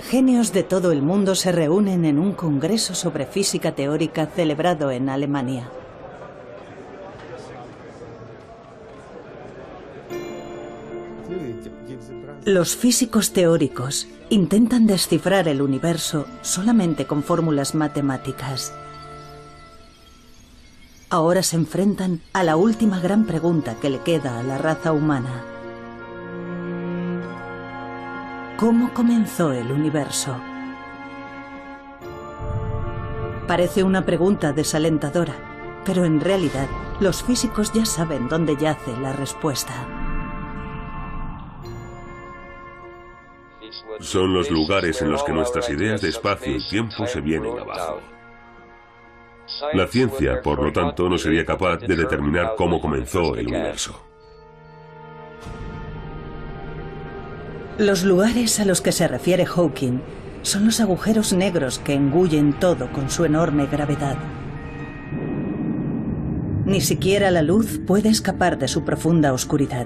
Genios de todo el mundo se reúnen en un congreso sobre física teórica celebrado en Alemania. Los físicos teóricos intentan descifrar el universo solamente con fórmulas matemáticas. Ahora se enfrentan a la última gran pregunta que le queda a la raza humana. ¿Cómo comenzó el universo? Parece una pregunta desalentadora, pero en realidad los físicos ya saben dónde yace la respuesta. Son los lugares en los que nuestras ideas de espacio y tiempo se vienen abajo. La ciencia, por lo tanto, no sería capaz de determinar cómo comenzó el universo. Los lugares a los que se refiere Hawking son los agujeros negros que engullen todo con su enorme gravedad. Ni siquiera la luz puede escapar de su profunda oscuridad,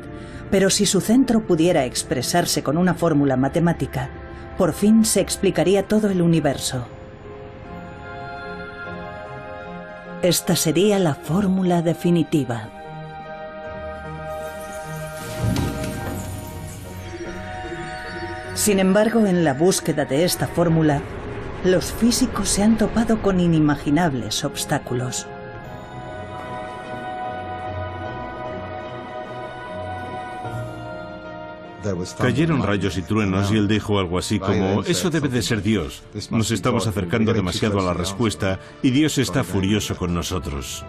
pero si su centro pudiera expresarse con una fórmula matemática, por fin se explicaría todo el universo. Esta sería la fórmula definitiva. Sin embargo, en la búsqueda de esta fórmula, los físicos se han topado con inimaginables obstáculos. Cayeron rayos y truenos y él dijo algo así como: eso debe de ser Dios. Nos estamos acercando demasiado a la respuesta y Dios está furioso con nosotros.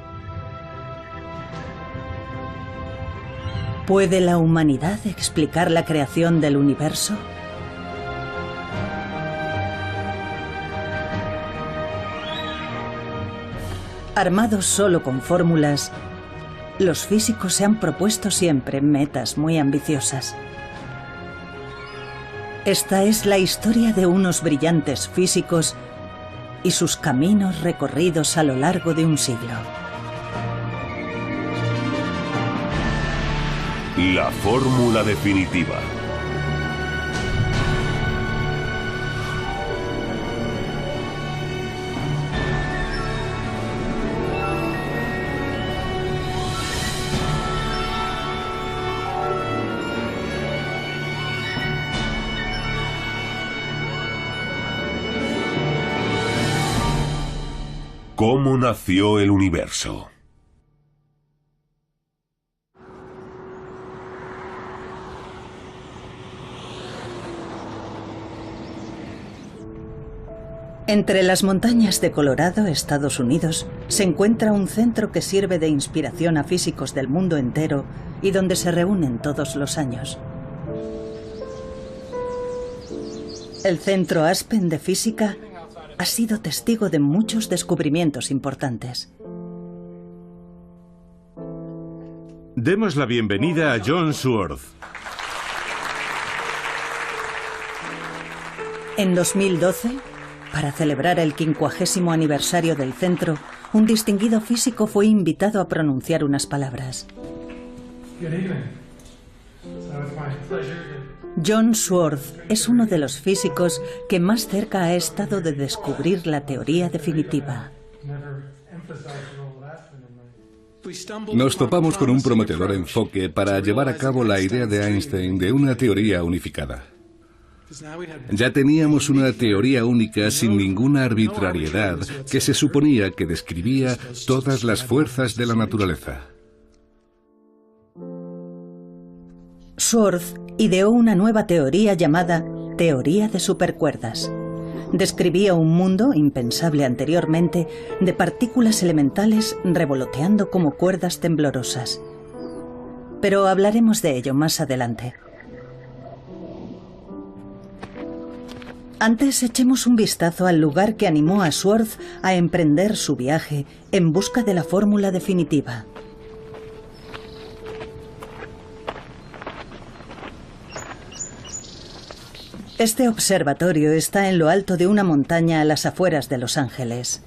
¿Puede la humanidad explicar la creación del universo? Armados solo con fórmulas, los físicos se han propuesto siempre metas muy ambiciosas. Esta es la historia de unos brillantes físicos y sus caminos recorridos a lo largo de un siglo. La fórmula definitiva. ¿Cómo nació el universo? Entre las montañas de Colorado, Estados Unidos, se encuentra un centro que sirve de inspiración a físicos del mundo entero y donde se reúnen todos los años. El Centro Aspen de Física ha sido testigo de muchos descubrimientos importantes. Demos la bienvenida a John Swartz. En 2012, para celebrar el 50º aniversario del centro, un distinguido físico fue invitado a pronunciar unas palabras. John Swartz es uno de los físicos que más cerca ha estado de descubrir la teoría definitiva. Nos topamos con un prometedor enfoque para llevar a cabo la idea de Einstein de una teoría unificada. Ya teníamos una teoría única sin ninguna arbitrariedad que se suponía que describía todas las fuerzas de la naturaleza. Swartz ideó una nueva teoría llamada teoría de supercuerdas. Describía un mundo, impensable anteriormente, de partículas elementales revoloteando como cuerdas temblorosas. Pero hablaremos de ello más adelante. Antes echemos un vistazo al lugar que animó a Swartz a emprender su viaje en busca de la fórmula definitiva. Este observatorio está en lo alto de una montaña a las afueras de Los Ángeles.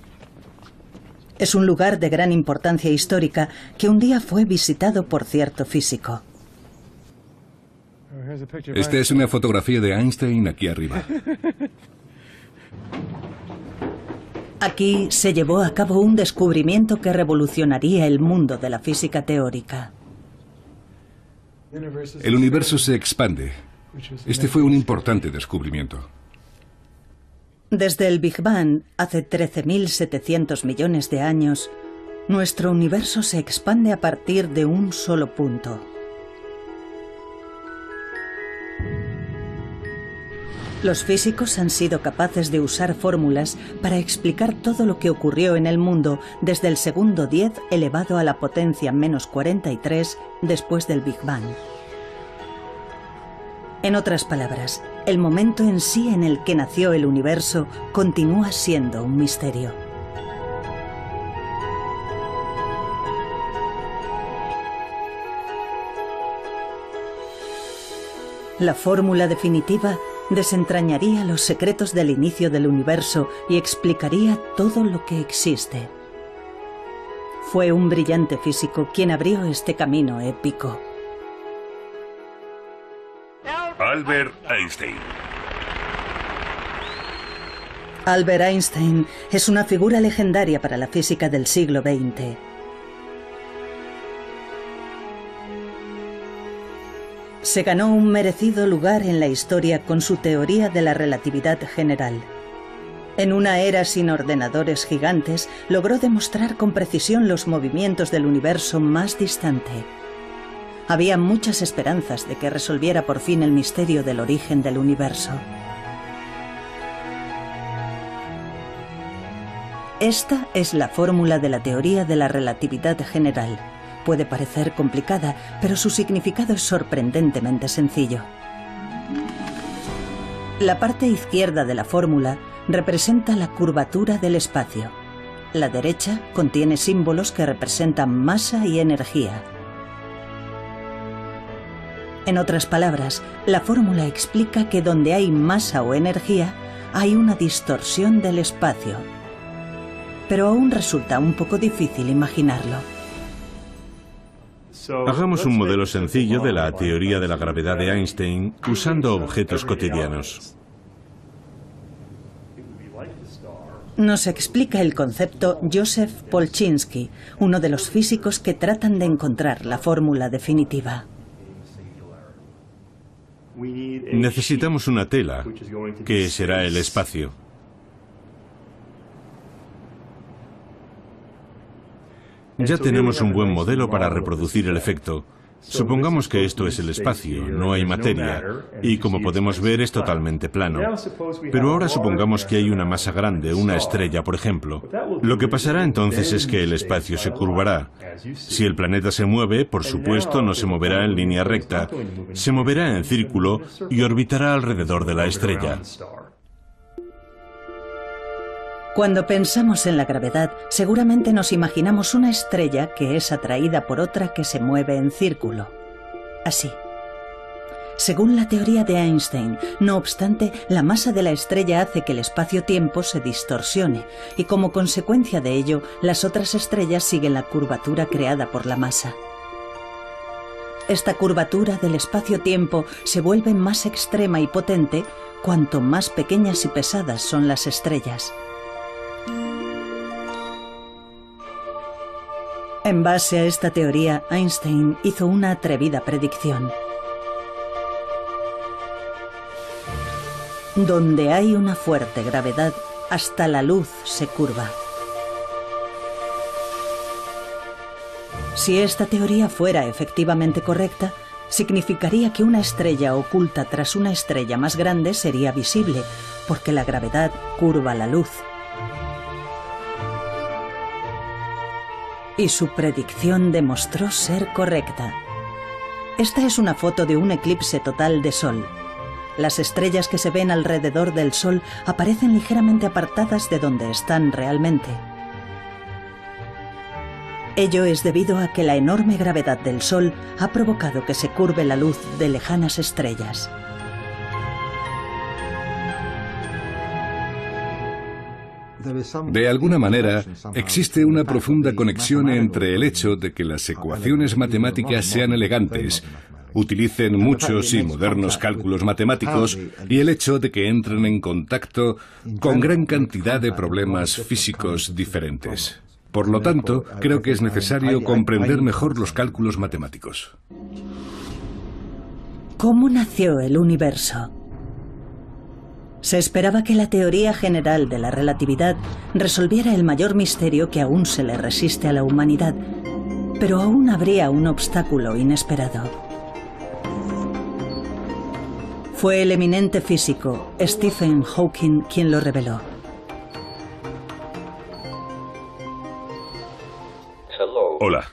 Es un lugar de gran importancia histórica que un día fue visitado por cierto físico. Esta es una fotografía de Einstein aquí arriba. Aquí se llevó a cabo un descubrimiento que revolucionaría el mundo de la física teórica. El universo se expande. Este fue un importante descubrimiento. Desde el Big Bang, hace 13.700 millones de años, nuestro universo se expande a partir de un solo punto. Los físicos han sido capaces de usar fórmulas para explicar todo lo que ocurrió en el mundo desde el segundo 10 elevado a la potencia menos 43 después del Big Bang. En otras palabras, el momento en sí en el que nació el universo continúa siendo un misterio. La fórmula definitiva desentrañaría los secretos del inicio del universo y explicaría todo lo que existe. Fue un brillante físico quien abrió este camino épico. Albert Einstein. Albert Einstein es una figura legendaria para la física del siglo XX. Se ganó un merecido lugar en la historia con su teoría de la relatividad general. En una era sin ordenadores gigantes, logró demostrar con precisión los movimientos del universo más distante. Había muchas esperanzas de que resolviera por fin el misterio del origen del universo. Esta es la fórmula de la teoría de la relatividad general. Puede parecer complicada, pero su significado es sorprendentemente sencillo. La parte izquierda de la fórmula representa la curvatura del espacio. La derecha contiene símbolos que representan masa y energía. En otras palabras, la fórmula explica que donde hay masa o energía, hay una distorsión del espacio. Pero aún resulta un poco difícil imaginarlo. Hagamos un modelo sencillo de la teoría de la gravedad de Einstein usando objetos cotidianos. Nos explica el concepto Joseph Polchinski, uno de los físicos que tratan de encontrar la fórmula definitiva. Necesitamos una tela, que será el espacio. Ya tenemos un buen modelo para reproducir el efecto. Supongamos que esto es el espacio, no hay materia, y como podemos ver es totalmente plano. Pero ahora supongamos que hay una masa grande, una estrella, por ejemplo. Lo que pasará entonces es que el espacio se curvará. Si el planeta se mueve, por supuesto, no se moverá en línea recta, se moverá en círculo y orbitará alrededor de la estrella. Cuando pensamos en la gravedad, seguramente nos imaginamos una estrella que es atraída por otra que se mueve en círculo. Así. Según la teoría de Einstein, no obstante, la masa de la estrella hace que el espacio-tiempo se distorsione y como consecuencia de ello, las otras estrellas siguen la curvatura creada por la masa. Esta curvatura del espacio-tiempo se vuelve más extrema y potente cuanto más pequeñas y pesadas son las estrellas. En base a esta teoría, Einstein hizo una atrevida predicción. Donde hay una fuerte gravedad, hasta la luz se curva. Si esta teoría fuera efectivamente correcta, significaría que una estrella oculta tras una estrella más grande sería visible, porque la gravedad curva la luz. Y su predicción demostró ser correcta. Esta es una foto de un eclipse total de Sol. Las estrellas que se ven alrededor del Sol aparecen ligeramente apartadas de donde están realmente. Ello es debido a que la enorme gravedad del Sol ha provocado que se curve la luz de lejanas estrellas. De alguna manera, existe una profunda conexión entre el hecho de que las ecuaciones matemáticas sean elegantes utilicen muchos y modernos cálculos matemáticos y el hecho de que entren en contacto con gran cantidad de problemas físicos diferentes. Por lo tanto, creo que es necesario comprender mejor los cálculos matemáticos. ¿Cómo nació el universo? Se esperaba que la teoría general de la relatividad resolviera el mayor misterio que aún se le resiste a la humanidad, pero aún habría un obstáculo inesperado. Fue el eminente físico Stephen Hawking quien lo reveló. Hola.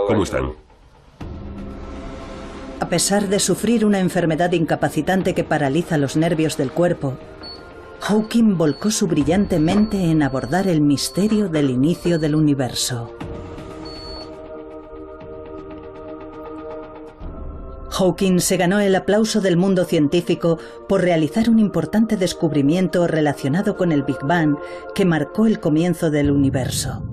¿Cómo están? A pesar de sufrir una enfermedad incapacitante que paraliza los nervios del cuerpo, Hawking volcó su brillante mente en abordar el misterio del inicio del universo. Hawking se ganó el aplauso del mundo científico por realizar un importante descubrimiento relacionado con el Big Bang que marcó el comienzo del universo.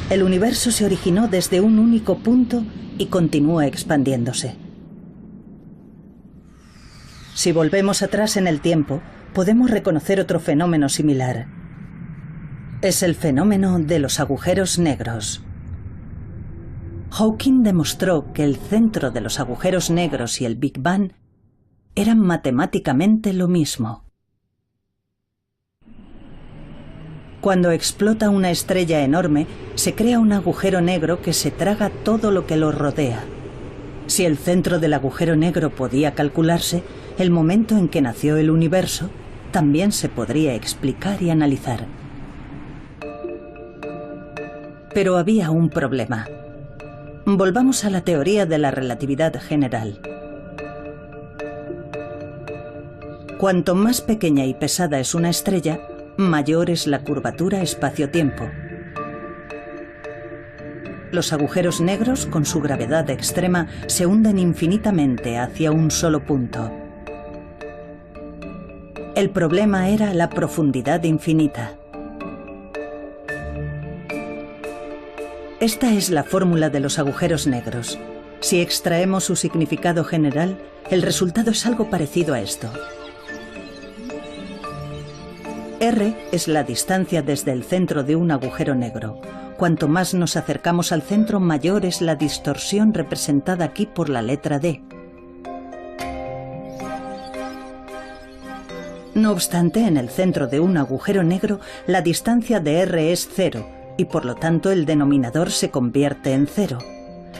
El universo se originó desde un único punto y continúa expandiéndose. Si volvemos atrás en el tiempo, podemos reconocer otro fenómeno similar. Es el fenómeno de los agujeros negros. Hawking demostró que el centro de los agujeros negros y el Big Bang eran matemáticamente lo mismo. Cuando explota una estrella enorme, se crea un agujero negro que se traga todo lo que lo rodea. Si el centro del agujero negro podía calcularse, el momento en que nació el universo también se podría explicar y analizar. Pero había un problema. Volvamos a la teoría de la relatividad general. Cuanto más pequeña y pesada es una estrella, mayor es la curvatura espacio-tiempo. Los agujeros negros, con su gravedad extrema, se hunden infinitamente hacia un solo punto. El problema era la profundidad infinita. Esta es la fórmula de los agujeros negros. Si extraemos su significado general, el resultado es algo parecido a esto. R es la distancia desde el centro de un agujero negro. Cuanto más nos acercamos al centro, mayor es la distorsión representada aquí por la letra D. No obstante, en el centro de un agujero negro, la distancia de R es 0, y por lo tanto el denominador se convierte en 0,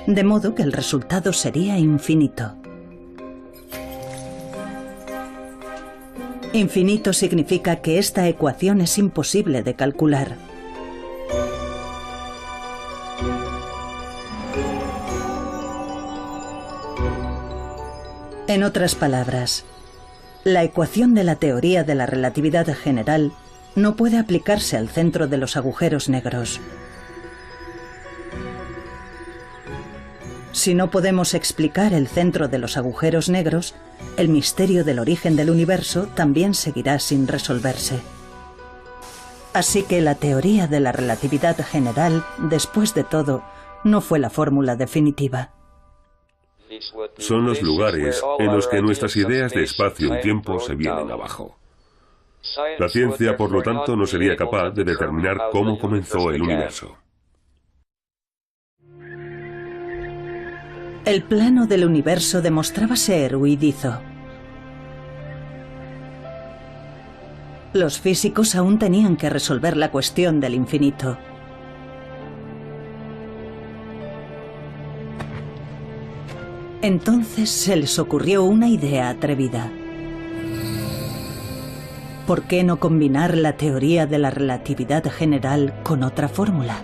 de modo que el resultado sería infinito. Infinito significa que esta ecuación es imposible de calcular. En otras palabras, la ecuación de la teoría de la relatividad general no puede aplicarse al centro de los agujeros negros. Si no podemos explicar el centro de los agujeros negros, el misterio del origen del universo también seguirá sin resolverse. Así que la teoría de la relatividad general, después de todo, no fue la fórmula definitiva. Son los lugares en los que nuestras ideas de espacio y tiempo se vienen abajo. La ciencia, por lo tanto, no sería capaz de determinar cómo comenzó el universo. El plano del universo demostraba ser huidizo. Los físicos aún tenían que resolver la cuestión del infinito. Entonces se les ocurrió una idea atrevida. ¿Por qué no combinar la teoría de la relatividad general con otra fórmula?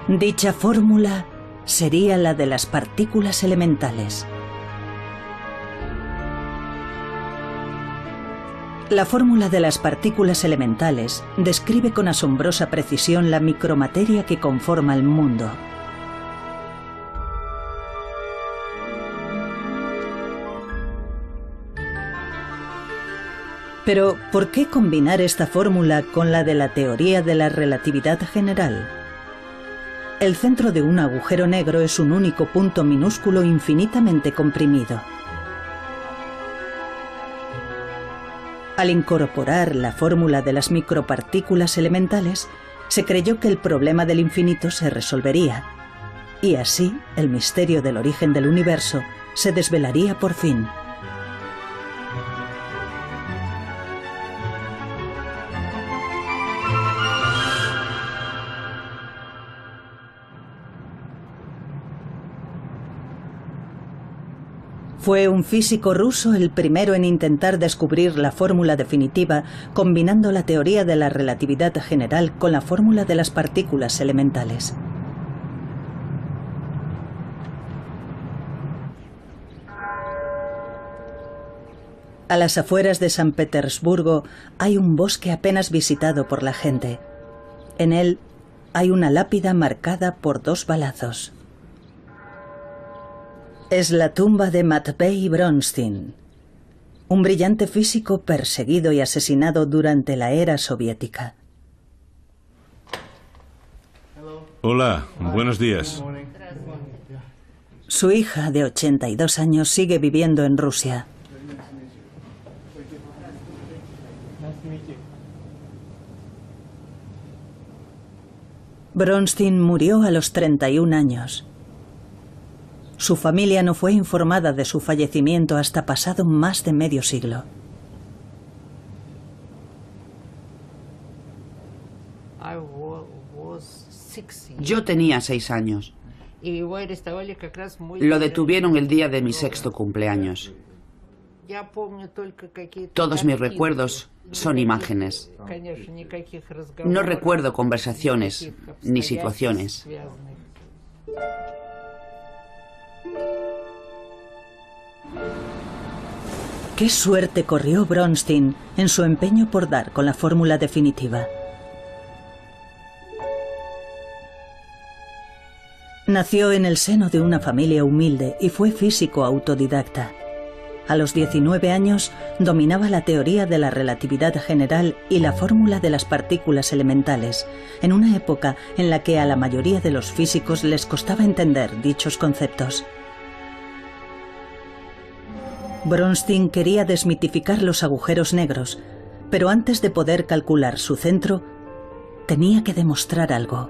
Dicha fórmula sería la de las partículas elementales. La fórmula de las partículas elementales describe con asombrosa precisión la micromateria que conforma el mundo. Pero, ¿por qué combinar esta fórmula con la de la teoría de la relatividad general? El centro de un agujero negro es un único punto minúsculo infinitamente comprimido. Al incorporar la fórmula de las micropartículas elementales, se creyó que el problema del infinito se resolvería, y así el misterio del origen del universo se desvelaría por fin. Fue un físico ruso el primero en intentar descubrir la fórmula definitiva combinando la teoría de la relatividad general con la fórmula de las partículas elementales. A las afueras de San Petersburgo hay un bosque apenas visitado por la gente. En él hay una lápida marcada por 2 balazos. Es la tumba de Matvei Bronstein, un brillante físico perseguido y asesinado durante la era soviética. Hola, buenos días. Su hija, de 82 años, sigue viviendo en Rusia. Bronstein murió a los 31 años. Su familia no fue informada de su fallecimiento hasta pasado más de medio siglo. Yo tenía 6 años. Lo detuvieron el día de mi 6º cumpleaños. Todos mis recuerdos son imágenes. No recuerdo conversaciones ni situaciones. ¿Qué suerte corrió Bronstein en su empeño por dar con la fórmula definitiva? Nació en el seno de una familia humilde y fue físico autodidacta. A los 19 años dominaba la teoría de la relatividad general y la fórmula de las partículas elementales, en una época en la que a la mayoría de los físicos les costaba entender dichos conceptos. Bronstein quería desmitificar los agujeros negros, pero antes de poder calcular su centro, tenía que demostrar algo.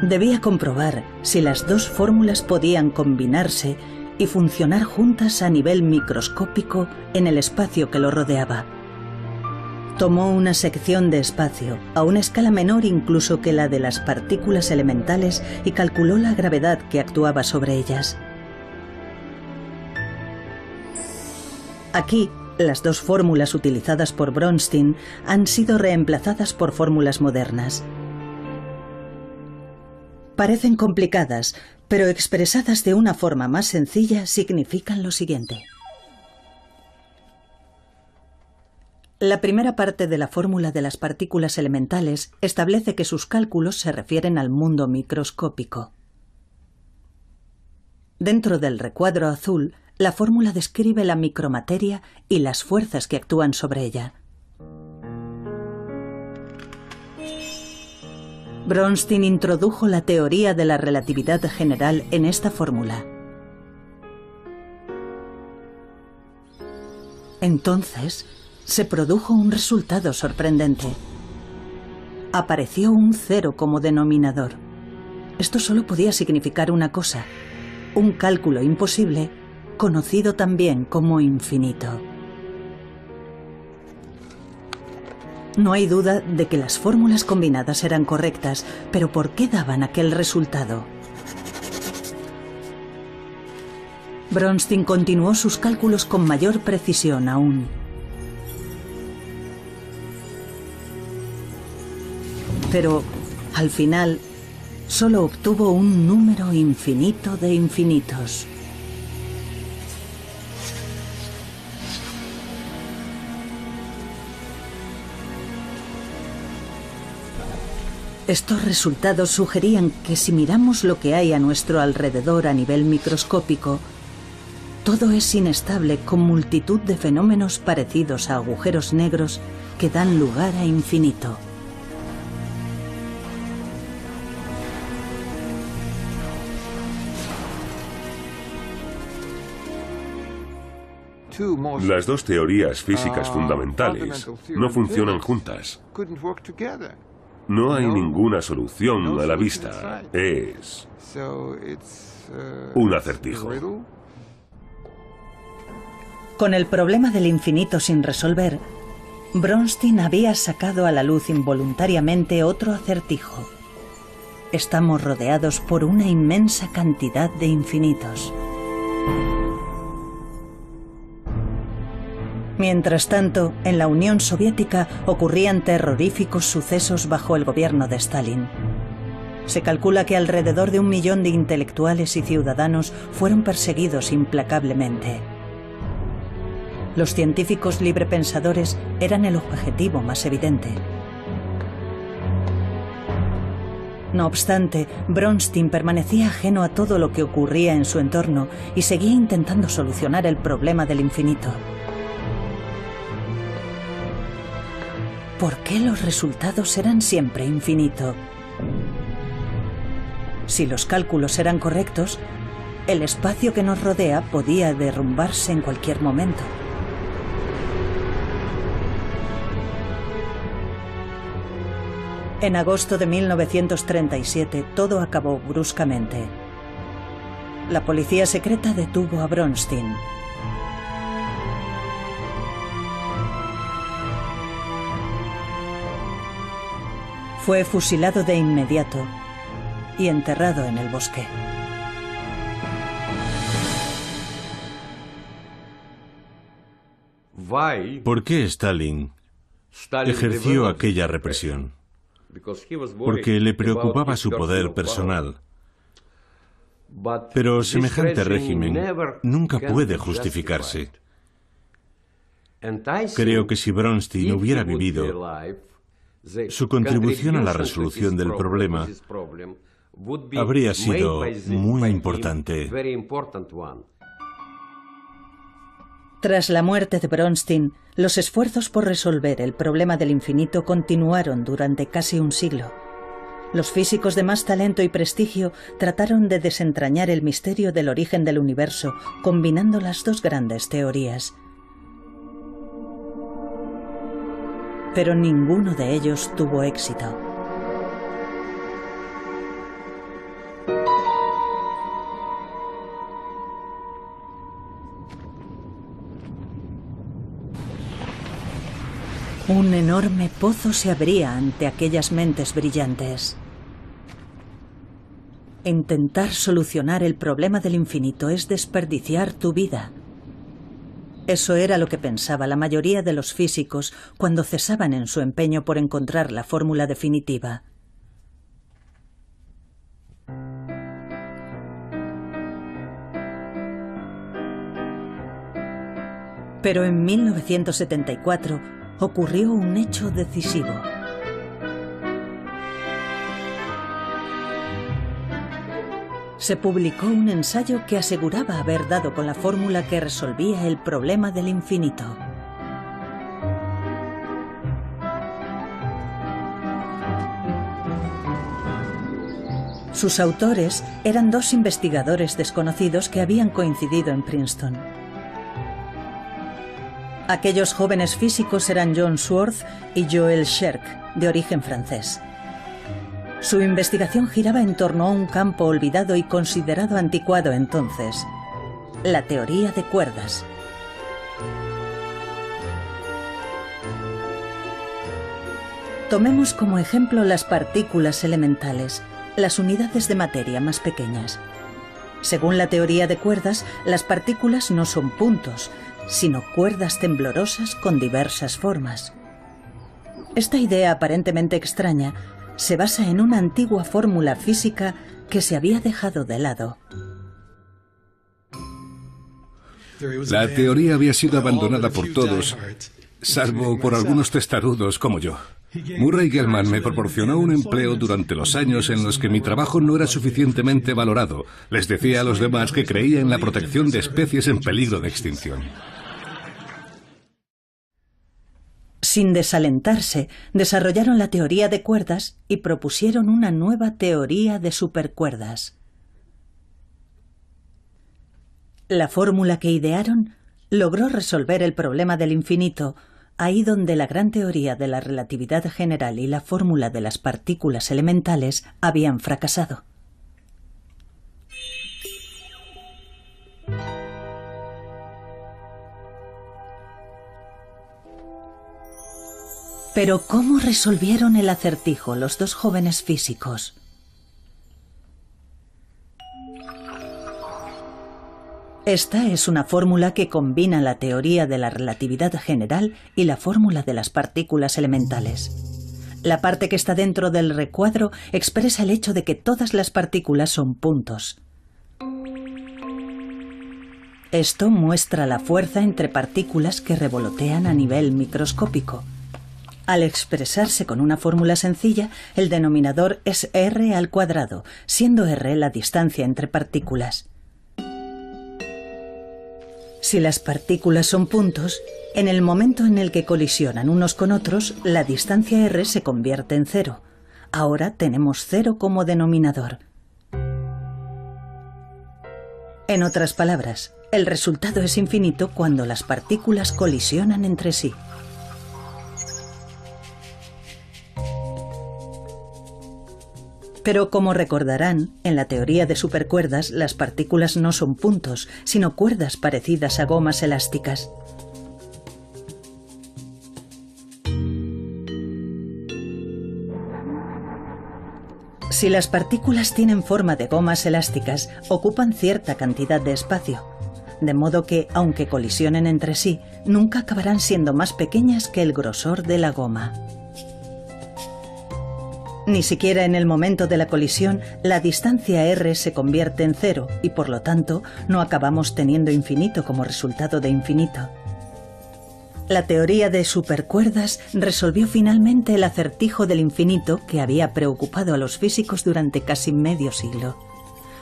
Debía comprobar si las 2 fórmulas podían combinarse y funcionar juntas a nivel microscópico en el espacio que lo rodeaba. Tomó una sección de espacio, a una escala menor incluso que la de las partículas elementales, y calculó la gravedad que actuaba sobre ellas. Aquí, las 2 fórmulas utilizadas por Bronstein han sido reemplazadas por fórmulas modernas. Parecen complicadas, pero expresadas de una forma más sencilla significan lo siguiente. La primera parte de la fórmula de las partículas elementales establece que sus cálculos se refieren al mundo microscópico. Dentro del recuadro azul, la fórmula describe la micromateria y las fuerzas que actúan sobre ella. Bronstein introdujo la teoría de la relatividad general en esta fórmula. Entonces, se produjo un resultado sorprendente. Apareció un 0 como denominador. Esto solo podía significar una cosa: un cálculo imposible, conocido también como infinito. No hay duda de que las fórmulas combinadas eran correctas, pero ¿por qué daban aquel resultado? Bronstein continuó sus cálculos con mayor precisión aún. Pero, al final, solo obtuvo un número infinito de infinitos. Estos resultados sugerían que si miramos lo que hay a nuestro alrededor a nivel microscópico, Todo es inestable, con multitud de fenómenos parecidos a agujeros negros que dan lugar a infinito. Las dos teorías físicas fundamentales no funcionan juntas. No hay ninguna solución a la vista. Es un acertijo. Con el problema del infinito sin resolver, Bronstein había sacado a la luz involuntariamente otro acertijo. Estamos rodeados por una inmensa cantidad de infinitos. Mientras tanto, en la Unión Soviética ocurrían terroríficos sucesos bajo el gobierno de Stalin. Se calcula que alrededor de 1 millón de intelectuales y ciudadanos fueron perseguidos implacablemente. Los científicos librepensadores eran el objetivo más evidente. No obstante, Bronstein permanecía ajeno a todo lo que ocurría en su entorno y seguía intentando solucionar el problema del infinito. ¿Por qué los resultados eran siempre infinito? Si los cálculos eran correctos, el espacio que nos rodea podía derrumbarse en cualquier momento. En agosto de 1937, todo acabó bruscamente. La policía secreta detuvo a Bronstein. Fue fusilado de inmediato y enterrado en el bosque. ¿Por qué Stalin ejerció aquella represión? Porque le preocupaba su poder personal. Pero semejante régimen nunca puede justificarse. Creo que si Bronstein hubiera vivido, su contribución a la resolución del problema habría sido muy importante. Tras la muerte de Bronstein, los esfuerzos por resolver el problema del infinito continuaron durante casi un siglo. Los físicos de más talento y prestigio trataron de desentrañar el misterio del origen del universo, combinando las dos grandes teorías. Pero ninguno de ellos tuvo éxito. Un enorme pozo se abría ante aquellas mentes brillantes. Intentar solucionar el problema del infinito es desperdiciar tu vida. Eso era lo que pensaba la mayoría de los físicos cuando cesaban en su empeño por encontrar la fórmula definitiva. Pero en 1974 ocurrió un hecho decisivo. Se publicó un ensayo que aseguraba haber dado con la fórmula que resolvía el problema del infinito. Sus autores eran dos investigadores desconocidos que habían coincidido en Princeton. Aquellos jóvenes físicos eran John Swartz y Joël Scherk, de origen francés. Su investigación giraba en torno a un campo olvidado y considerado anticuado entonces: la teoría de cuerdas. Tomemos como ejemplo las partículas elementales, las unidades de materia más pequeñas. Según la teoría de cuerdas, las partículas no son puntos, sino cuerdas temblorosas con diversas formas. Esta idea aparentemente extraña se basa en una antigua fórmula física que se había dejado de lado. La teoría había sido abandonada por todos, salvo por algunos testarudos como yo. Murray Gell-Mann me proporcionó un empleo durante los años en los que mi trabajo no era suficientemente valorado. Les decía a los demás que creía en la protección de especies en peligro de extinción. Sin desalentarse, desarrollaron la teoría de cuerdas y propusieron una nueva teoría de supercuerdas. La fórmula que idearon logró resolver el problema del infinito, ahí donde la gran teoría de la relatividad general y la fórmula de las partículas elementales habían fracasado. Pero ¿cómo resolvieron el acertijo los dos jóvenes físicos? Esta es una fórmula que combina la teoría de la relatividad general y la fórmula de las partículas elementales. La parte que está dentro del recuadro expresa el hecho de que todas las partículas son puntos. Esto muestra la fuerza entre partículas que revolotean a nivel microscópico. Al expresarse con una fórmula sencilla, el denominador es r², siendo r la distancia entre partículas. Si las partículas son puntos, en el momento en el que colisionan unos con otros, la distancia r se convierte en 0. Ahora tenemos 0 como denominador. En otras palabras, el resultado es infinito cuando las partículas colisionan entre sí. Pero como recordarán, en la teoría de supercuerdas las partículas no son puntos, sino cuerdas parecidas a gomas elásticas. Si las partículas tienen forma de gomas elásticas, ocupan cierta cantidad de espacio, de modo que, aunque colisionen entre sí, nunca acabarán siendo más pequeñas que el grosor de la goma. Ni siquiera en el momento de la colisión, la distancia r se convierte en 0 y por lo tanto no acabamos teniendo infinito como resultado de infinito. La teoría de supercuerdas resolvió finalmente el acertijo del infinito que había preocupado a los físicos durante casi medio siglo.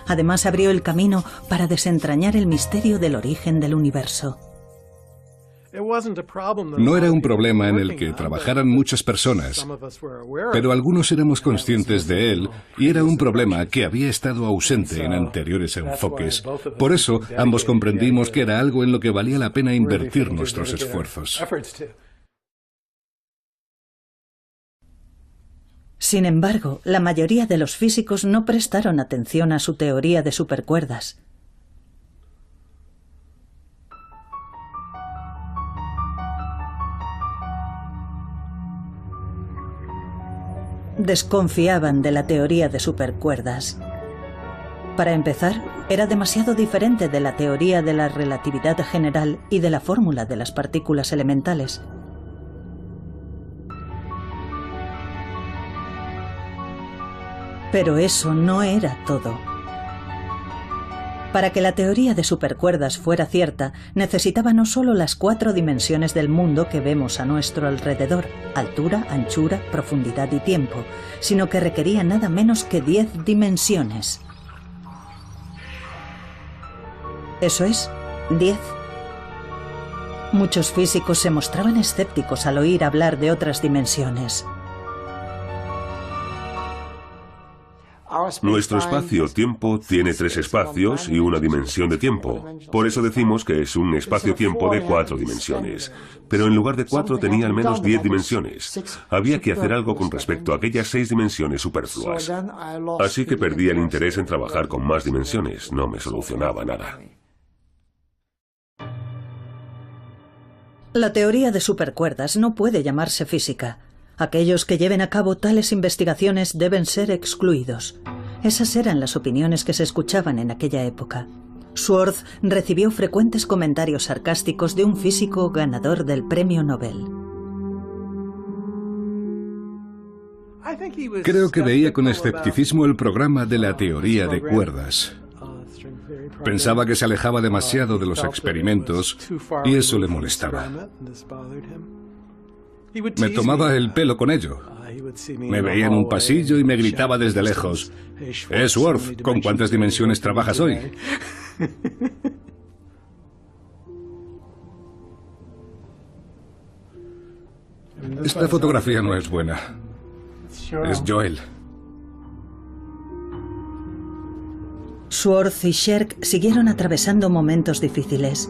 Además abrió el camino para desentrañar el misterio del origen del universo. No era un problema en el que trabajaran muchas personas, pero algunos éramos conscientes de él y era un problema que había estado ausente en anteriores enfoques. Por eso, ambos comprendimos que era algo en lo que valía la pena invertir nuestros esfuerzos. Sin embargo, la mayoría de los físicos no prestaron atención a su teoría de supercuerdas. Desconfiaban de la teoría de supercuerdas. Para empezar, era demasiado diferente de la teoría de la relatividad general y de la fórmula de las partículas elementales. Pero eso no era todo. Para que la teoría de supercuerdas fuera cierta, necesitaba no solo las 4 dimensiones del mundo que vemos a nuestro alrededor, altura, anchura, profundidad y tiempo, sino que requería nada menos que 10 dimensiones. Eso es, 10. Muchos físicos se mostraban escépticos al oír hablar de otras dimensiones. Nuestro espacio-tiempo tiene 3 espacios y una dimensión de tiempo. Por eso decimos que es un espacio-tiempo de 4 dimensiones. Pero en lugar de 4 tenía al menos 10 dimensiones. Había que hacer algo con respecto a aquellas 6 dimensiones superfluas. Así que perdí el interés en trabajar con más dimensiones. No me solucionaba nada. La teoría de supercuerdas no puede llamarse física. Aquellos que lleven a cabo tales investigaciones deben ser excluidos. Esas eran las opiniones que se escuchaban en aquella época. Schwartz recibió frecuentes comentarios sarcásticos de un físico ganador del premio Nobel. Creo que veía con escepticismo el programa de la teoría de cuerdas. Pensaba que se alejaba demasiado de los experimentos y eso le molestaba. Me tomaba el pelo con ello. Me veía en un pasillo y me gritaba desde lejos: Schwartz, ¿con cuántas dimensiones trabajas hoy? Esta fotografía no es buena. Es Joel. Schwartz y Sherk siguieron atravesando momentos difíciles.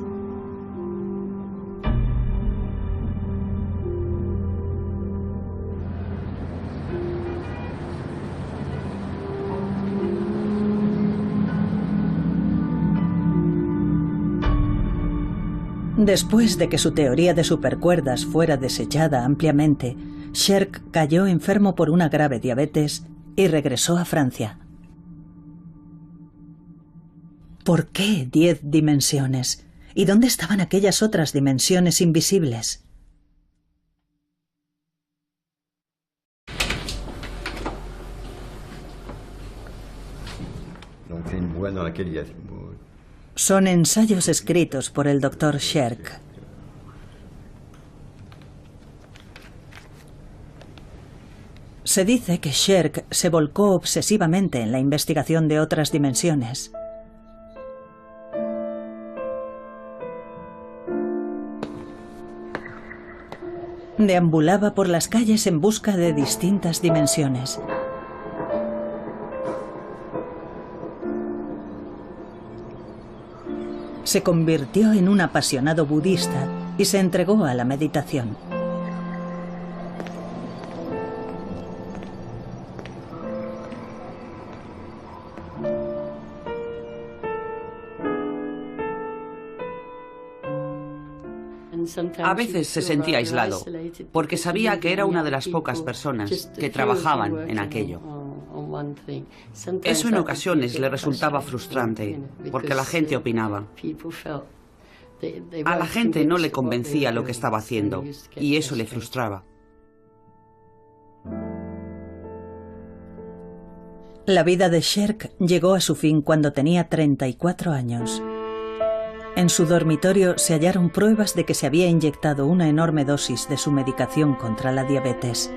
Después de que su teoría de supercuerdas fuera desechada ampliamente, Sherk cayó enfermo por una grave diabetes y regresó a Francia. ¿Por qué 10 dimensiones? ¿Y dónde estaban aquellas otras dimensiones invisibles? Son ensayos escritos por el Dr. Sherk. Se dice que Sherk se volcó obsesivamente en la investigación de otras dimensiones. Deambulaba por las calles en busca de distintas dimensiones. Se convirtió en un apasionado budista y se entregó a la meditación. A veces se sentía aislado, porque sabía que era una de las pocas personas que trabajaban en aquello. Eso en ocasiones le resultaba frustrante, porque la gente opinaba. A la gente no le convencía lo que estaba haciendo, y eso le frustraba. La vida de Sherk llegó a su fin cuando tenía 34 años. En su dormitorio se hallaron pruebas de que se había inyectado una enorme dosis de su medicación contra la diabetes.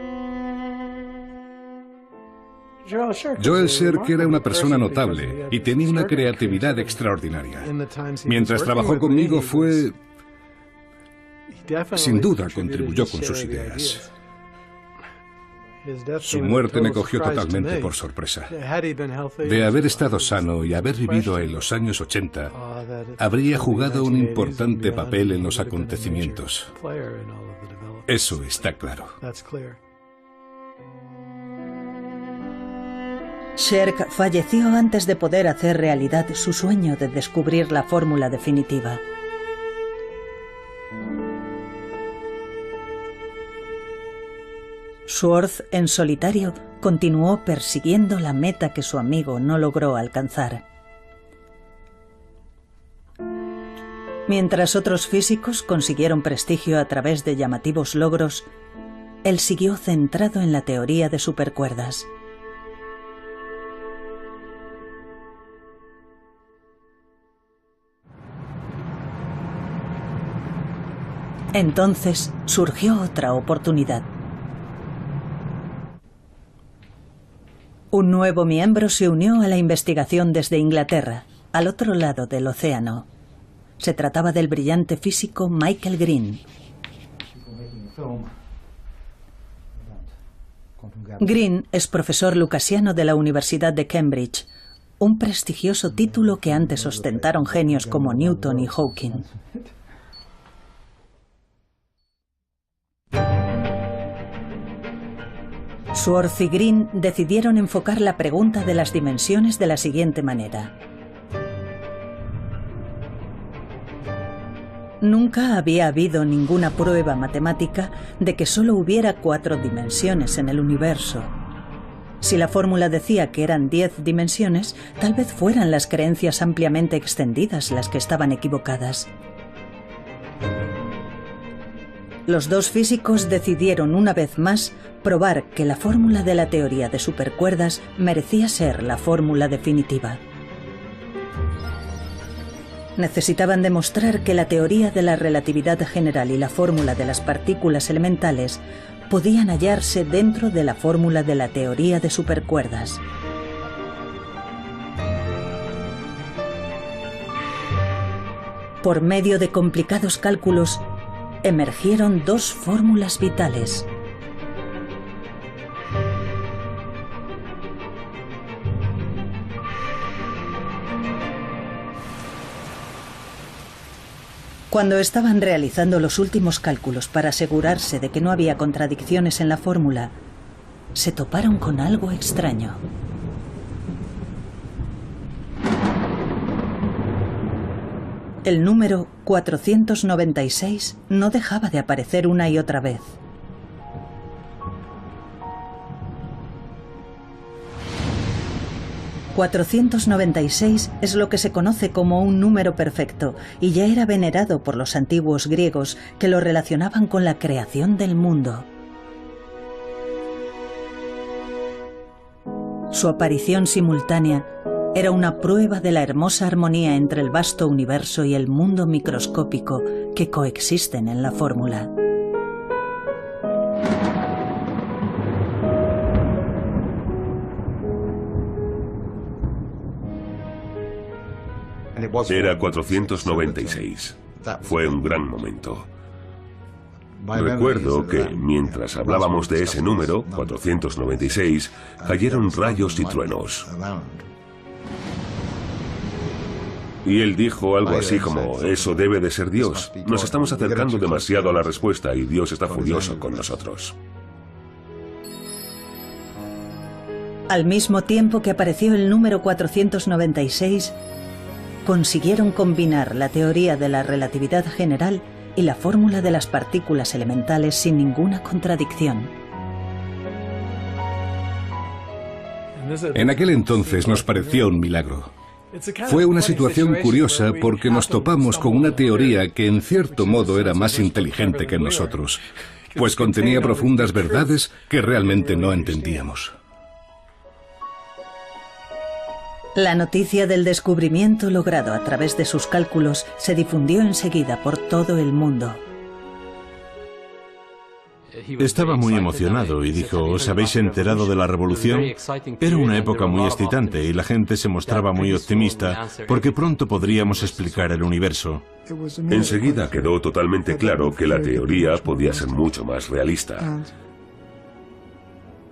Joel Sherk era una persona notable y tenía una creatividad extraordinaria. Mientras trabajó conmigo sin duda contribuyó con sus ideas. Su muerte me cogió totalmente por sorpresa. De haber estado sano y haber vivido en los años 80, habría jugado un importante papel en los acontecimientos. Eso está claro. Sherk falleció antes de poder hacer realidad su sueño de descubrir la fórmula definitiva. Schwartz, en solitario, continuó persiguiendo la meta que su amigo no logró alcanzar. Mientras otros físicos consiguieron prestigio a través de llamativos logros, él siguió centrado en la teoría de supercuerdas. Entonces surgió otra oportunidad. Un nuevo miembro se unió a la investigación desde Inglaterra, al otro lado del océano. Se trataba del brillante físico Michael Green. Green es profesor lucasiano de la Universidad de Cambridge, un prestigioso título que antes ostentaron genios como Newton y Hawking. Schwartz y Green decidieron enfocar la pregunta de las dimensiones de la siguiente manera. Nunca había habido ninguna prueba matemática de que solo hubiera 4 dimensiones en el universo. Si la fórmula decía que eran 10 dimensiones, tal vez fueran las creencias ampliamente extendidas las que estaban equivocadas. Los dos físicos decidieron una vez más probar que la fórmula de la teoría de supercuerdas merecía ser la fórmula definitiva. Necesitaban demostrar que la teoría de la relatividad general y la fórmula de las partículas elementales podían hallarse dentro de la fórmula de la teoría de supercuerdas. Por medio de complicados cálculos, emergieron dos fórmulas vitales. Cuando estaban realizando los últimos cálculos para asegurarse de que no había contradicciones en la fórmula, se toparon con algo extraño. El número 496 no dejaba de aparecer una y otra vez. ...496 es lo que se conoce como un número perfecto y ya era venerado por los antiguos griegos que lo relacionaban con la creación del mundo. Su aparición simultánea era una prueba de la hermosa armonía entre el vasto universo y el mundo microscópico que coexisten en la fórmula. Era 496. Fue un gran momento. Recuerdo que, mientras hablábamos de ese número, 496, cayeron rayos y truenos. Y él dijo algo así como, eso debe de ser Dios. Nos estamos acercando demasiado a la respuesta y Dios está furioso con nosotros. Al mismo tiempo que apareció el número 496, consiguieron combinar la teoría de la relatividad general y la fórmula de las partículas elementales sin ninguna contradicción. En aquel entonces nos pareció un milagro. Fue una situación curiosa porque nos topamos con una teoría que en cierto modo era más inteligente que nosotros, pues contenía profundas verdades que realmente no entendíamos. La noticia del descubrimiento logrado a través de sus cálculos se difundió enseguida por todo el mundo. Estaba muy emocionado y dijo, ¿os habéis enterado de la revolución? Era una época muy excitante y la gente se mostraba muy optimista porque pronto podríamos explicar el universo. Enseguida quedó totalmente claro que la teoría podía ser mucho más realista.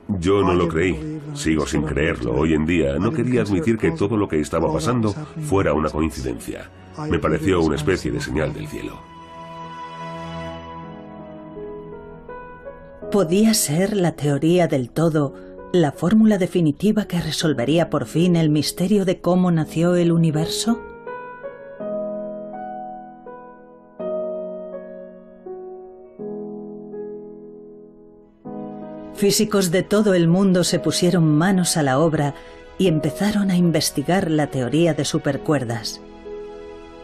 Yo no lo creí, sigo sin creerlo. Hoy en día no quería admitir que todo lo que estaba pasando fuera una coincidencia. Me pareció una especie de señal del cielo. ¿Podía ser la teoría del todo la fórmula definitiva que resolvería por fin el misterio de cómo nació el universo? Físicos de todo el mundo se pusieron manos a la obra y empezaron a investigar la teoría de supercuerdas.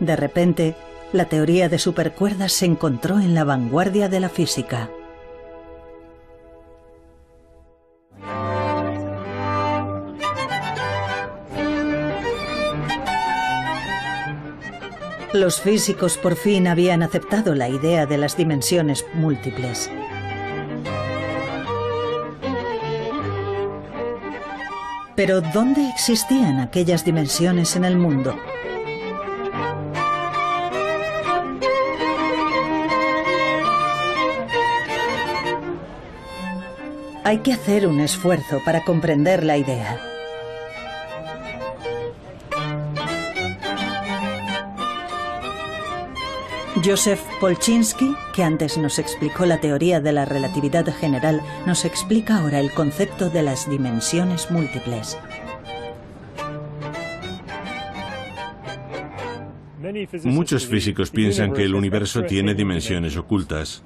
De repente, la teoría de supercuerdas se encontró en la vanguardia de la física. Los físicos por fin habían aceptado la idea de las dimensiones múltiples. Pero ¿dónde existían aquellas dimensiones en el mundo? Hay que hacer un esfuerzo para comprender la idea. Joseph Polchinski, que antes nos explicó la teoría de la relatividad general, nos explica ahora el concepto de las dimensiones múltiples. Muchos físicos piensan que el universo tiene dimensiones ocultas.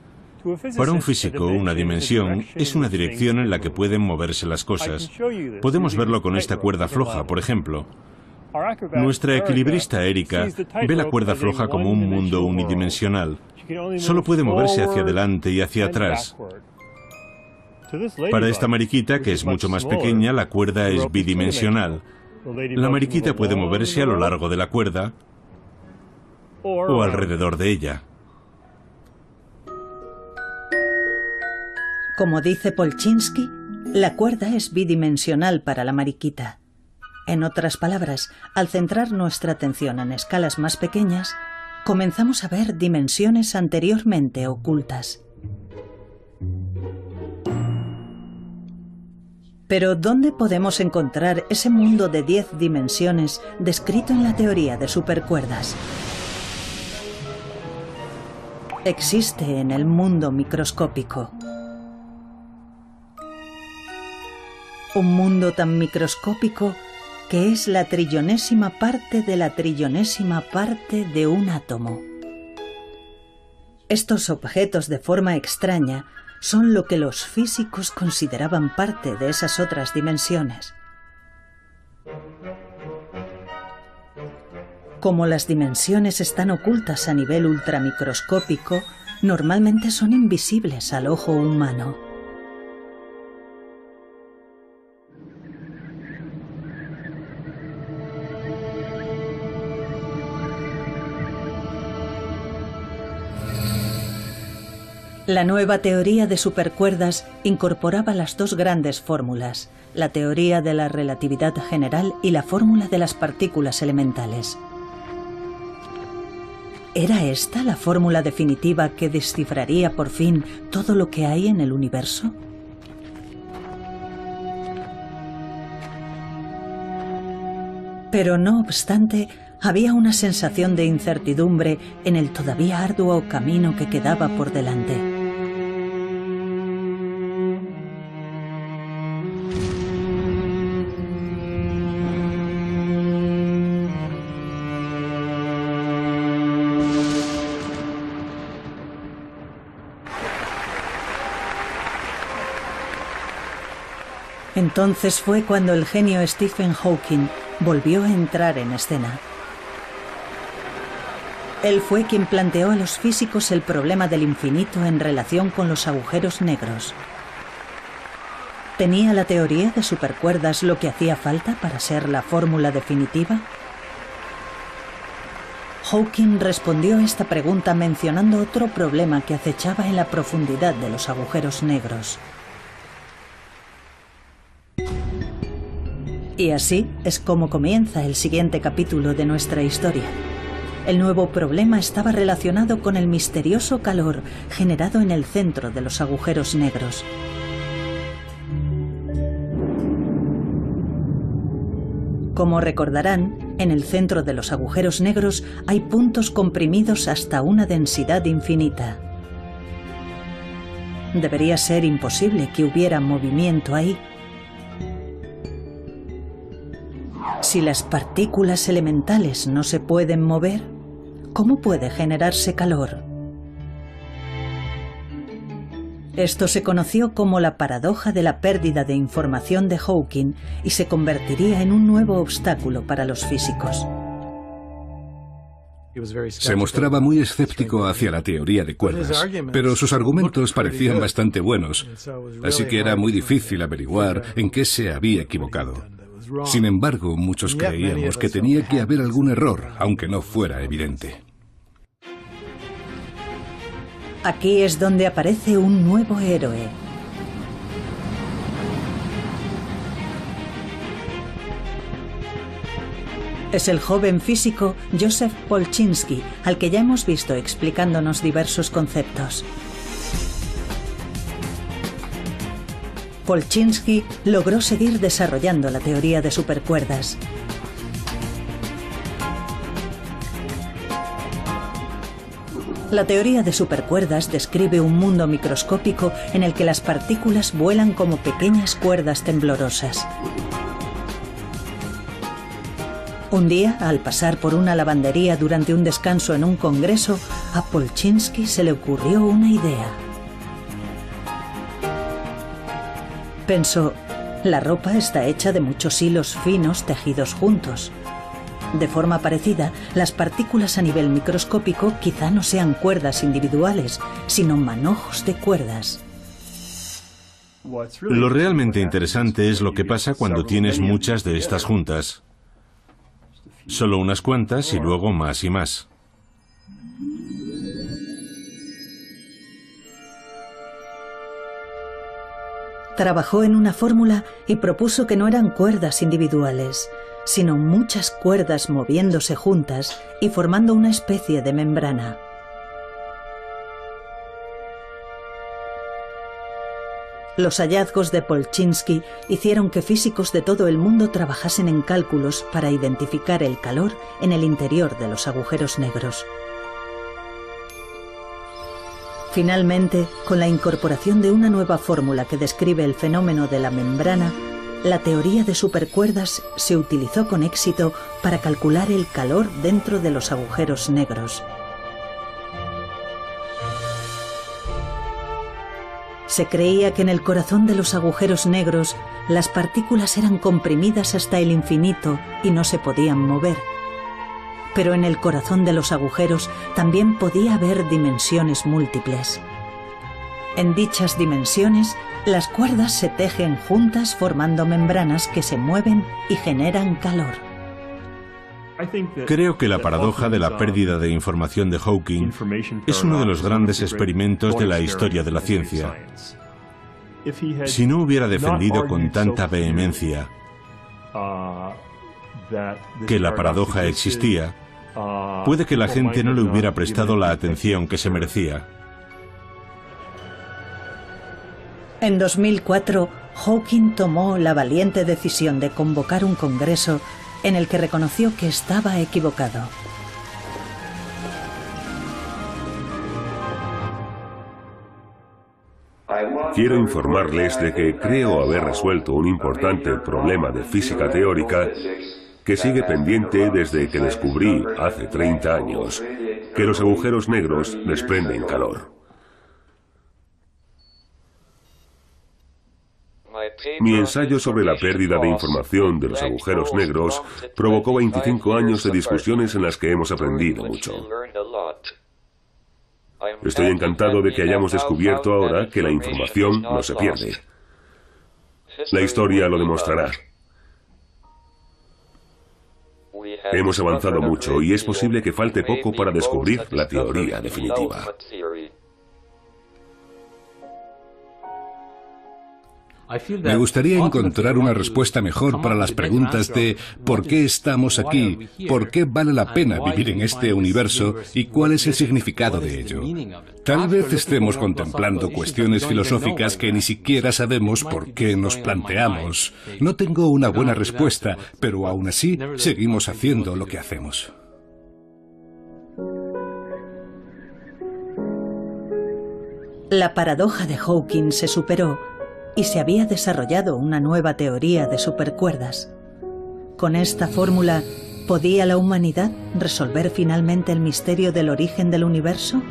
Para un físico, una dimensión es una dirección en la que pueden moverse las cosas. Podemos verlo con esta cuerda floja, por ejemplo. Nuestra equilibrista Erika ve la cuerda floja como un mundo unidimensional. Solo puede moverse hacia adelante y hacia atrás. Para esta mariquita, que es mucho más pequeña, la cuerda es bidimensional. La mariquita puede moverse a lo largo de la cuerda o alrededor de ella. Como dice Polchinski, la cuerda es bidimensional para la mariquita. En otras palabras, al centrar nuestra atención en escalas más pequeñas, comenzamos a ver dimensiones anteriormente ocultas. Pero ¿dónde podemos encontrar ese mundo de 10 dimensiones descrito en la teoría de supercuerdas? Existe en el mundo microscópico. Un mundo tan microscópico que es la trillonésima parte de la trillonésima parte de un átomo. Estos objetos de forma extraña son lo que los físicos consideraban parte de esas otras dimensiones. Como las dimensiones están ocultas a nivel ultramicroscópico, normalmente son invisibles al ojo humano. La nueva teoría de supercuerdas incorporaba las dos grandes fórmulas, la teoría de la relatividad general y la fórmula de las partículas elementales. ¿Era esta la fórmula definitiva que descifraría por fin todo lo que hay en el universo? Pero no obstante, había una sensación de incertidumbre en el todavía arduo camino que quedaba por delante. Entonces fue cuando el genio Stephen Hawking volvió a entrar en escena. Él fue quien planteó a los físicos el problema del infinito en relación con los agujeros negros. ¿Tenía la teoría de supercuerdas lo que hacía falta para ser la fórmula definitiva? Hawking respondió a esta pregunta mencionando otro problema que acechaba en la profundidad de los agujeros negros. Y así es como comienza el siguiente capítulo de nuestra historia. El nuevo problema estaba relacionado con el misterioso calor generado en el centro de los agujeros negros. Como recordarán, en el centro de los agujeros negros hay puntos comprimidos hasta una densidad infinita. Debería ser imposible que hubiera movimiento ahí. Si las partículas elementales no se pueden mover, ¿cómo puede generarse calor? Esto se conoció como la paradoja de la pérdida de información de Hawking y se convertiría en un nuevo obstáculo para los físicos. Se mostraba muy escéptico hacia la teoría de cuerdas, pero sus argumentos parecían bastante buenos, así que era muy difícil averiguar en qué se había equivocado. Sin embargo, muchos creíamos que tenía que haber algún error, aunque no fuera evidente. Aquí es donde aparece un nuevo héroe. Es el joven físico Joseph Polchinski, al que ya hemos visto explicándonos diversos conceptos. Polchinski logró seguir desarrollando la teoría de supercuerdas. La teoría de supercuerdas describe un mundo microscópico en el que las partículas vuelan como pequeñas cuerdas temblorosas. Un día, al pasar por una lavandería durante un descanso en un congreso, a Polchinski se le ocurrió una idea. Pensó, la ropa está hecha de muchos hilos finos tejidos juntos. De forma parecida, las partículas a nivel microscópico quizá no sean cuerdas individuales, sino manojos de cuerdas. Lo realmente interesante es lo que pasa cuando tienes muchas de estas juntas. Solo unas cuantas y luego más y más. Trabajó en una fórmula y propuso que no eran cuerdas individuales, sino muchas cuerdas moviéndose juntas y formando una especie de membrana. Los hallazgos de Polchinski hicieron que físicos de todo el mundo trabajasen en cálculos para identificar el calor en el interior de los agujeros negros. Finalmente, con la incorporación de una nueva fórmula que describe el fenómeno de la membrana, la teoría de supercuerdas se utilizó con éxito para calcular el calor dentro de los agujeros negros. Se creía que en el corazón de los agujeros negros las partículas eran comprimidas hasta el infinito y no se podían mover. Pero en el corazón de los agujeros también podía haber dimensiones múltiples. En dichas dimensiones, las cuerdas se tejen juntas formando membranas que se mueven y generan calor. Creo que la paradoja de la pérdida de información de Hawking es uno de los grandes experimentos de la historia de la ciencia. Si no hubiera defendido con tanta vehemencia que la paradoja existía, puede que la gente no le hubiera prestado la atención que se merecía. En 2004, Hawking tomó la valiente decisión de convocar un congreso en el que reconoció que estaba equivocado. Quiero informarles de que creo haber resuelto un importante problema de física teórica que sigue pendiente desde que descubrí, hace 30 años, que los agujeros negros desprenden calor. Mi ensayo sobre la pérdida de información de los agujeros negros provocó 25 años de discusiones en las que hemos aprendido mucho. Estoy encantado de que hayamos descubierto ahora que la información no se pierde. La historia lo demostrará. Hemos avanzado mucho y es posible que falte poco para descubrir la teoría definitiva. Me gustaría encontrar una respuesta mejor para las preguntas de ¿por qué estamos aquí? ¿Por qué vale la pena vivir en este universo? ¿Y cuál es el significado de ello? Tal vez estemos contemplando cuestiones filosóficas que ni siquiera sabemos por qué nos planteamos. No tengo una buena respuesta, pero aún así seguimos haciendo lo que hacemos. La paradoja de Hawking se superó y se había desarrollado una nueva teoría de supercuerdas. Con esta fórmula, ¿podía la humanidad resolver finalmente el misterio del origen del universo?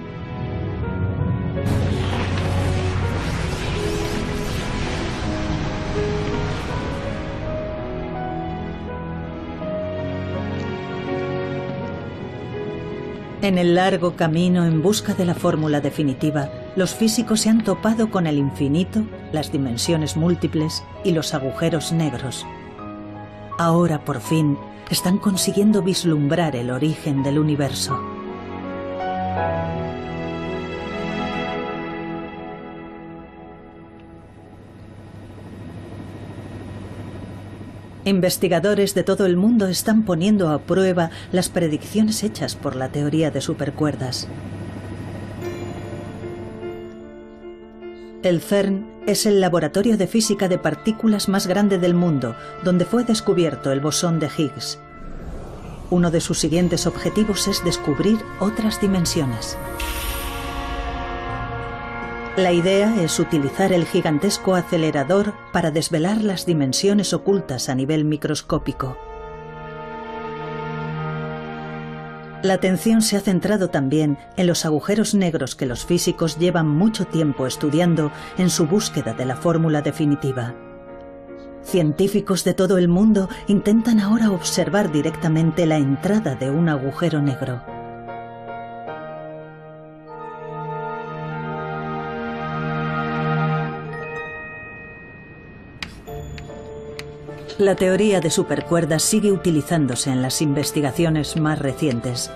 En el largo camino en busca de la fórmula definitiva, los físicos se han topado con el infinito, las dimensiones múltiples y los agujeros negros. Ahora, por fin, están consiguiendo vislumbrar el origen del universo. Investigadores de todo el mundo están poniendo a prueba las predicciones hechas por la teoría de supercuerdas. El CERN es el laboratorio de física de partículas más grande del mundo, donde fue descubierto el bosón de Higgs. Uno de sus siguientes objetivos es descubrir otras dimensiones. La idea es utilizar el gigantesco acelerador para desvelar las dimensiones ocultas a nivel microscópico. La atención se ha centrado también en los agujeros negros que los físicos llevan mucho tiempo estudiando en su búsqueda de la fórmula definitiva. Científicos de todo el mundo intentan ahora observar directamente la entrada de un agujero negro. La teoría de supercuerdas sigue utilizándose en las investigaciones más recientes.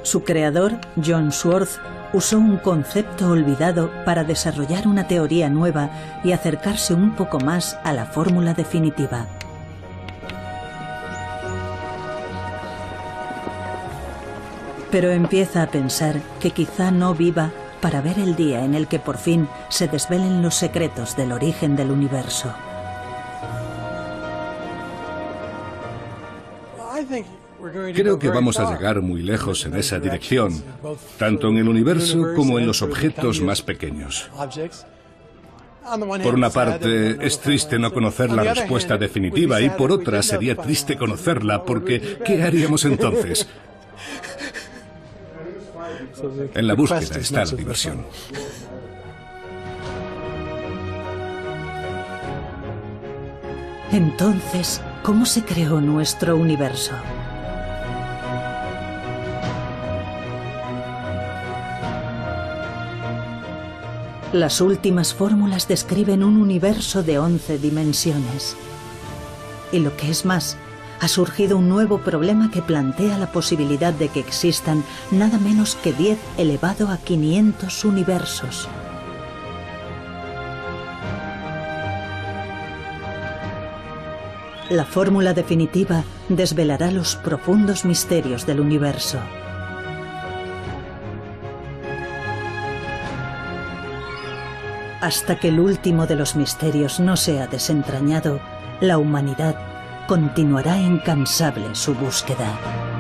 Su creador, John Swartz, usó un concepto olvidado para desarrollar una teoría nueva y acercarse un poco más a la fórmula definitiva. Pero empieza a pensar que quizá no viva para ver el día en el que por fin se desvelen los secretos del origen del universo. Creo que vamos a llegar muy lejos en esa dirección, tanto en el universo como en los objetos más pequeños. Por una parte, es triste no conocer la respuesta definitiva y por otra sería triste conocerla porque ¿qué haríamos entonces? En la búsqueda está la diversión. Entonces, ¿cómo se creó nuestro universo? Las últimas fórmulas describen un universo de 11 dimensiones. Y lo que es más, ha surgido un nuevo problema que plantea la posibilidad de que existan nada menos que 10 elevado a 500 universos. La fórmula definitiva desvelará los profundos misterios del universo. Hasta que el último de los misterios no sea desentrañado, la humanidad continuará incansable su búsqueda.